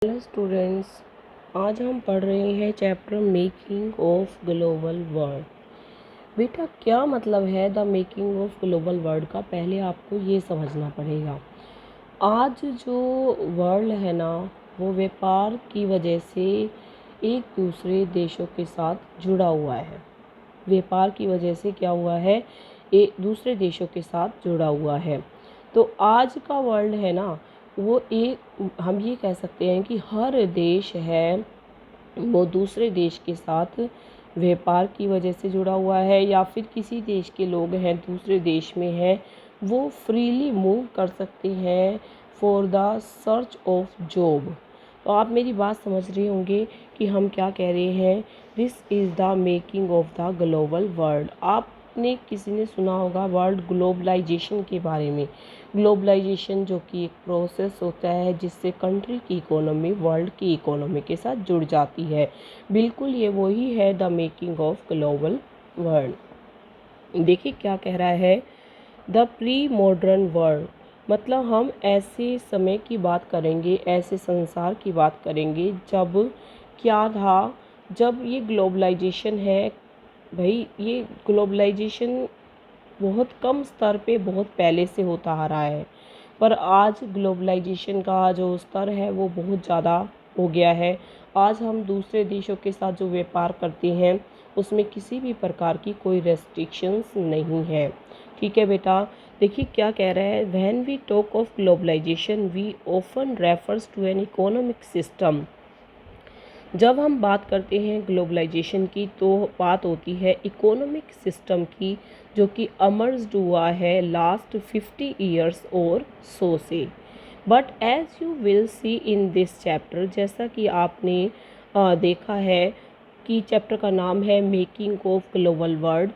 Hello students, आज हम पढ़ रहे हैं chapter making of global world. बेटा, क्या मतलब है the making of global world का? पहले आपको ये समझना पड़ेगा। आज जो वर्ल्ड है ना, वो व्यापार की वजह से एक दूसरे देशों के साथ जुड़ा हुआ है। व्यापार की वजह से क्या हुआ है, एक दूसरे देशों के साथ जुड़ा हुआ है। तो आज का वर्ल्ड है ना, वो एक, हम ये कह सकते हैं कि हर देश है वो दूसरे देश के साथ व्यापार की वजह से जुड़ा हुआ है, या फिर किसी देश के लोग हैं दूसरे देश में हैं, वो फ्रीली मूव कर सकते हैं for the search of job. तो आप मेरी बात समझ रहे होंगे कि हम क्या कह रहे हैं। This is the making of the global world. आपने किसी ने सुना होगा वर्ल्ड ग्लोबलाइजेशन के बारे में। ग्लोबलाइजेशन जो कि एक प्रोसेस होता है जिससे कंट्री की इकोनॉमी वर्ल्ड की इकोनॉमी के साथ जुड़ जाती है। बिल्कुल ये वही है the making of global world. देखिए क्या कह रहा है, द प्री मॉडर्न वर्ल्ड, मतलब हम ऐसे समय की बात करेंगे, ऐसे संसार की बात करेंगे जब क्या था, जब ये ग्लोबलाइजेशन है। भाई, ये ग्लोबलाइजेशन बहुत कम स्तर पे बहुत पहले से होता आ रहा है, पर आज ग्लोबलाइजेशन का जो स्तर है वो बहुत ज़्यादा हो गया है। आज हम दूसरे देशों के साथ जो व्यापार करते हैं उसमें किसी भी प्रकार की कोई रेस्ट्रिक्शंस नहीं है। ठीक है बेटा, देखिए क्या कह रहा है, when we talk of globalization we often refers to an economic system. जब हम बात करते हैं ग्लोबलाइजेशन की तो बात होती है इकोनॉमिक सिस्टम की, जो कि अमर्ज्ड हुआ है लास्ट 50 ईयर्स और सो से। But as you will see in this chapter, जैसा कि आपने देखा है कि चैप्टर का नाम है मेकिंग ऑफ ग्लोबल वर्ल्ड।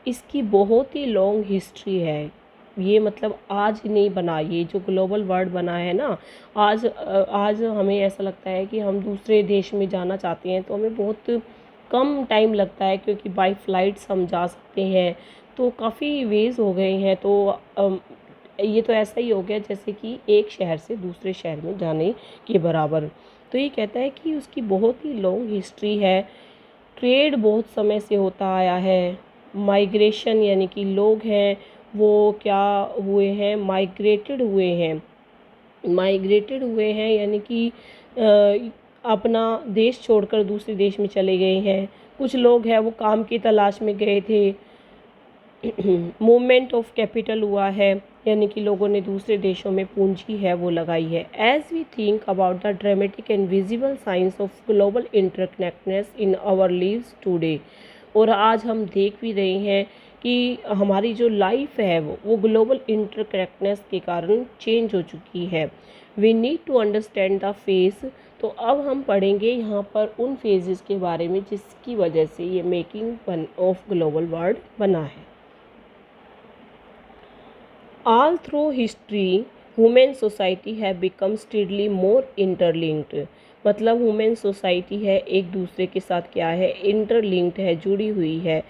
इसकी बहुत ही लॉन्ग हिस्ट्री है। ये मतलब आज नहीं बना, ये जो ग्लोबल वर्ल्ड बना है ना, आज हमें ऐसा लगता है कि हम दूसरे देश में जाना चाहते हैं तो हमें बहुत कम टाइम लगता है, क्योंकि बाई फ्लाइट्स हम जा सकते हैं। तो काफ़ी वेज हो गए हैं। तो ये तो ऐसा ही हो गया जैसे कि एक शहर से दूसरे शहर में जाने के बराबर। तो ये कहता है कि उसकी बहुत ही लॉन्ग हिस्ट्री है। ट्रेड बहुत समय से होता आया है। माइग्रेशन यानी कि लोग हैं वो क्या हुए हैं, माइग्रेटेड हुए हैं यानी कि अपना देश छोड़कर दूसरे देश में चले गए हैं। कुछ लोग हैं वो काम की तलाश में गए थे। मूवमेंट ऑफ कैपिटल हुआ है, यानी कि लोगों ने दूसरे देशों में पूंजी है वो लगाई है। As we think about the dramatic and visible science of global interconnectedness in our lives today, और आज हम देख भी रहे हैं कि हमारी जो लाइफ है वो ग्लोबल इंटरकनेक्टनेस के कारण चेंज हो चुकी है। We need to understand the phase. तो अब हम पढ़ेंगे यहाँ पर उन फेजेस के बारे में जिसकी वजह से ये मेकिंग ऑफ ग्लोबल वर्ल्ड बना है। All through history, human society have become steadily more interlinked। मतलब ह्यूमन सोसाइटी है एक दूसरे के साथ क्या है, इंटरलिंक्ड है, जुड़ी हुई है।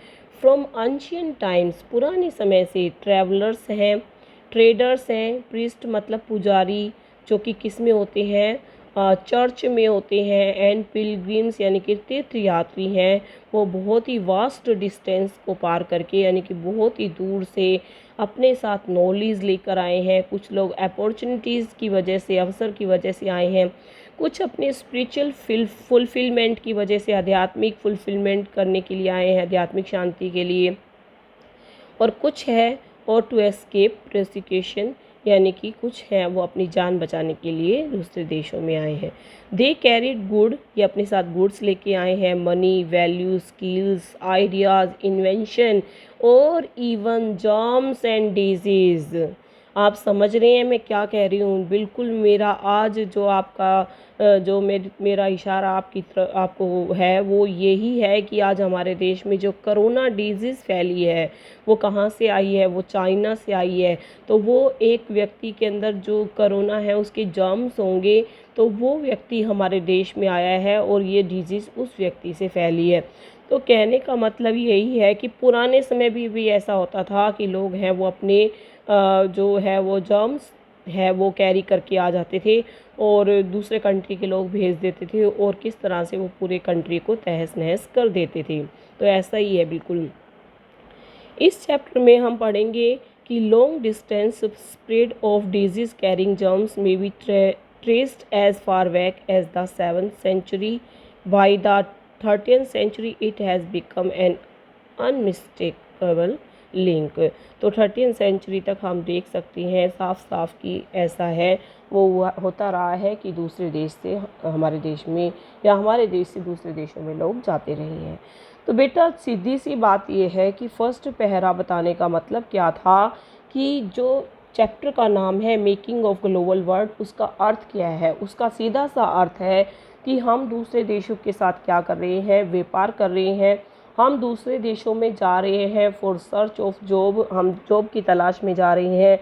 फ्रॉम अनशियंट टाइम्स, पुराने समय से। ट्रैवलर्स हैं, ट्रेडर्स हैं, प्रीस्ट मतलब पुजारी, जो कि किस में होते हैं, चर्च में होते हैं। एंड पिलग्रिम्स यानी कि तीर्थ यात्री हैं, वो बहुत ही वास्ट डिस्टेंस को पार करके यानी कि बहुत ही दूर से अपने साथ नॉलेज लेकर आए हैं। कुछ लोग अपॉर्चुनिटीज़ की वजह से, अवसर की वजह से आए हैं। कुछ अपने स्पिरिचुअल फुलफिलमेंट की वजह से, आध्यात्मिक फुलफिलमेंट करने के लिए आए हैं, आध्यात्मिक शांति के लिए। और कुछ है और टू एस्केप प्रोसिक्यूशन, यानी कि कुछ हैं वो अपनी जान बचाने के लिए दूसरे देशों में आए हैं। दे कैरिड गुड, ये अपने साथ गुड्स लेके आए हैं, money, value, skills, ideas, invention और इवन जर्म्स एंड डिजीज़। आप समझ रहे हैं मैं क्या कह रही हूँ? बिल्कुल मेरा आज जो आपका जो मेरा इशारा आपकी तरफ आपको है वो यही है कि आज हमारे देश में जो करोना डिजीज़ फैली है वो कहाँ से आई है, वो चाइना से आई है। तो वो एक व्यक्ति के अंदर जो करोना है उसके जर्म्स होंगे, तो वो व्यक्ति हमारे देश में आया है और ये डिजीज़ उस व्यक्ति से फैली है। तो कहने का मतलब यही है कि पुराने समय भी ऐसा होता था कि लोग हैं वो अपने जो है वो जर्म्स है वो कैरी करके आ जाते थे। और दूसरे कंट्री के लोग भेज देते थे और किस तरह से वो पूरे कंट्री को तहस नहस कर देते थे। तो ऐसा ही है बिल्कुल। इस चैप्टर में हम पढ़ेंगे कि long distance spread of disease carrying germs में be traced as far back as the 7th century. By the 13th century it has become an unmistakable link. तो 13th century तक हम देख सकते हैं साफ साफ कि ऐसा है, वो होता रहा है कि दूसरे देश से हमारे देश में या हमारे देश से दूसरे देशों में लोग जाते रहे हैं। तो बेटा सीधी सी बात ये है कि फर्स्ट पहरा बताने का मतलब क्या था कि जो चैप्टर का नाम है मेकिंग ऑफ ग्लोबल वर्ल्ड, उसका अर्थ क्या है। उसका सीधा सा अर्थ है कि हम दूसरे देशों के साथ क्या कर रहे हैं, व्यापार कर रहे हैं। हम दूसरे देशों में जा रहे हैं फॉर सर्च ऑफ जॉब, हम जॉब की तलाश में जा रहे हैं।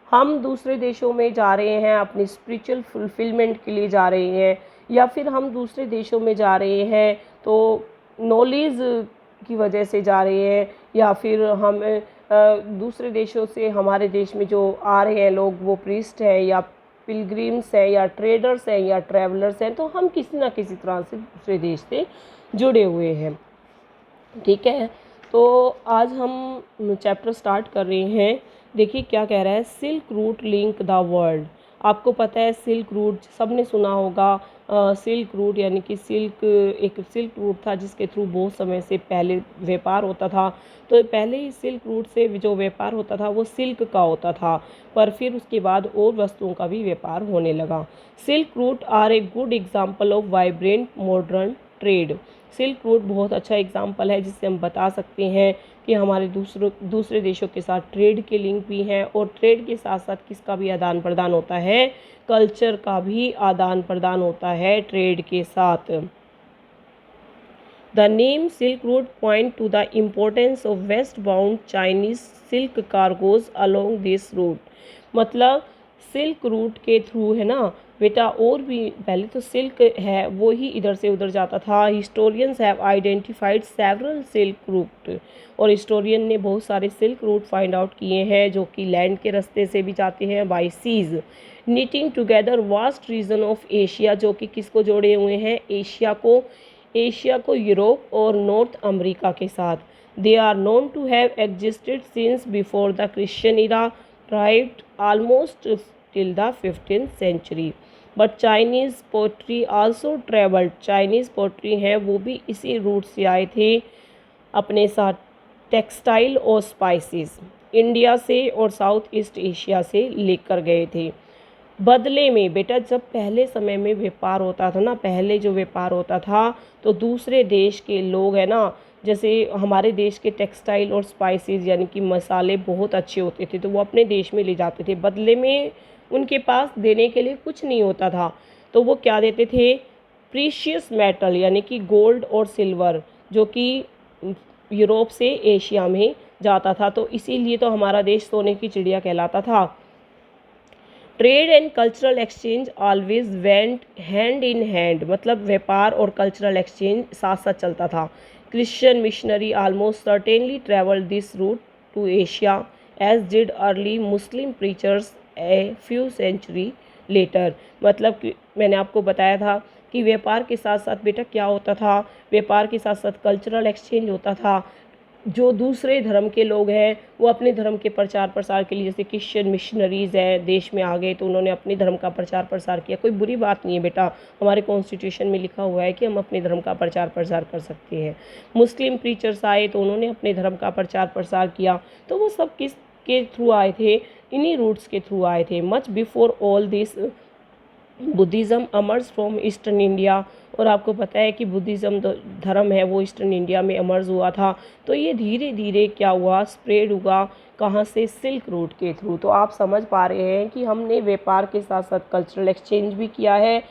हम दूसरे देशों में जा रहे हैं अपनी स्पिरिचुअल फुलफिलमेंट के लिए जा रहे हैं, या फिर हम दूसरे देशों में जा रहे हैं तो नॉलेज की वजह से जा रहे हैं, या फिर हम दूसरे देशों से हमारे देश में जो आ रहे हैं लोग वो प्रीस्ट हैं या पिलग्रिम्स हैं या ट्रेडर्स हैं या ट्रैवलर्स हैं, तो हम किसी ना किसी तरह से दूसरे देश से जुड़े हुए हैं। ठीक है, तो आज हम चैप्टर स्टार्ट कर रहे हैं। देखिए क्या कह रहा है, silk route link the world. आपको पता है सिल्क रूट सबने सुना होगा। सिल्क रूट यानी कि एक सिल्क रूट था जिसके थ्रू बहुत समय से पहले व्यापार होता था। तो पहले ही सिल्क रूट से जो व्यापार होता था वो सिल्क का होता था, पर फिर उसके बाद और वस्तुओं का भी व्यापार होने लगा। Silk route are a good example of vibrant modern trade. Silk route बहुत अच्छा एग्जाम्पल है जिससे हम बता सकते हैं कि हमारे दूसरे देशों के साथ ट्रेड के लिंक भी हैं, और ट्रेड के साथ साथ किसका भी आदान प्रदान होता है, कल्चर का भी आदान प्रदान होता है ट्रेड के साथ। The name silk route point to the importance of west bound Chinese silk cargoes along this route. मतलब सिल्क रूट के थ्रू है ना बेटा, और भी पहले तो सिल्क है वो ही इधर से उधर जाता था। Historians have identified several silk route, और हिस्टोरियन ने बहुत सारे सिल्क रूट फाइंड आउट किए हैं जो कि लैंड के रास्ते से भी जाते हैं, by seas, knitting together vast region of Asia, जो कि किसको जोड़े हुए हैं, एशिया को यूरोप और नॉर्थ अमेरिका के साथ। They are known to have existed since before the Christian era, right almost till the 15th century। But Chinese pottery also travelled. Chinese pottery हैं वो भी इसी रूट से आए थे, अपने साथ टेक्सटाइल और स्पाइसेस इंडिया से और साउथ ईस्ट एशिया से लेकर गए थे। बदले में बेटा जब पहले समय में व्यापार होता था ना, पहले जो व्यापार होता था तो दूसरे देश के लोग है ना, जैसे हमारे देश के टेक्सटाइल और स्पाइसेस यानी कि मसाले बहुत अच्छे होते थे तो वो अपने देश में ले जाते थे। बदले में उनके पास देने के लिए कुछ नहीं होता था, तो वो क्या देते थे, प्रीशियस मेटल यानी कि गोल्ड और सिल्वर, जो कि यूरोप से एशिया में जाता था। तो इसीलिए तो हमारा देश सोने की चिड़िया कहलाता था। Trade and cultural exchange always went hand in hand, मतलब व्यापार और कल्चरल एक्सचेंज साथ साथ चलता था। Christian missionary almost certainly travelled this route to Asia as did early Muslim preachers a few century later. मतलब कि मैंने आपको बताया था कि व्यापार के साथ साथ बेटा क्या होता था, व्यापार के साथ साथ कल्चरल एक्सचेंज होता था। जो दूसरे धर्म के लोग हैं वो अपने धर्म के प्रचार प्रसार के लिए, जैसे क्रिश्चियन मिशनरीज़ हैं देश में आ गए तो उन्होंने अपने धर्म का प्रचार प्रसार किया। कोई बुरी बात नहीं है बेटा, हमारे कॉन्स्टिट्यूशन में लिखा हुआ है कि हम अपने धर्म का प्रचार प्रसार कर सकते हैं। मुस्लिम प्रीचर्स आए तो उन्होंने अपने धर्म का प्रचार प्रसार किया। तो वो सब किस के थ्रू आए थे, इन्हीं रूट्स के थ्रू आए थे। Much before all this Buddhism emerged from eastern India, और आपको पता है कि बुद्धिज़्म धर्म है वो ईस्टर्न इंडिया में अमर्ज हुआ था। तो ये धीरे धीरे क्या हुआ, स्प्रेड हुआ, कहाँ से, सिल्क रूट के थ्रू। तो आप समझ पा रहे हैं कि हमने व्यापार के साथ साथ कल्चरल एक्सचेंज भी किया है,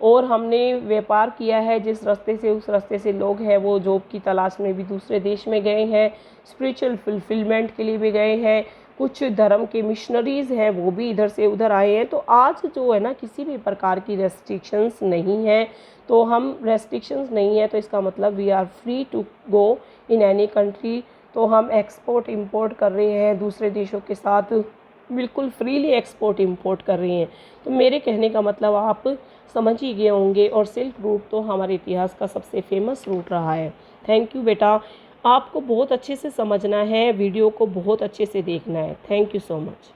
और हमने व्यापार किया है जिस रास्ते से, उस रास्ते से लोग हैं वो जॉब की तलाश में भी दूसरे देश में गए हैं, स्पिरिचुअल फुलफिलमेंट के लिए भी गए हैं, कुछ धर्म के मिशनरीज़ हैं वो भी इधर से उधर आए हैं। तो आज जो है ना किसी भी प्रकार की रेस्ट्रिक्शंस नहीं है, तो हम रेस्ट्रिक्शंस नहीं है तो इसका मतलब we are free to go in any country. तो हम एक्सपोर्ट इंपोर्ट कर रहे हैं दूसरे देशों के साथ, बिल्कुल फ्रीली एक्सपोर्ट इंपोर्ट कर रही हैं। तो मेरे कहने का मतलब आप समझ ही गए होंगे, और सिल्क रूट तो हमारे इतिहास का सबसे फेमस रूट रहा है। थैंक यू बेटा, आपको बहुत अच्छे से समझना है, वीडियो को बहुत अच्छे से देखना है। Thank you so much.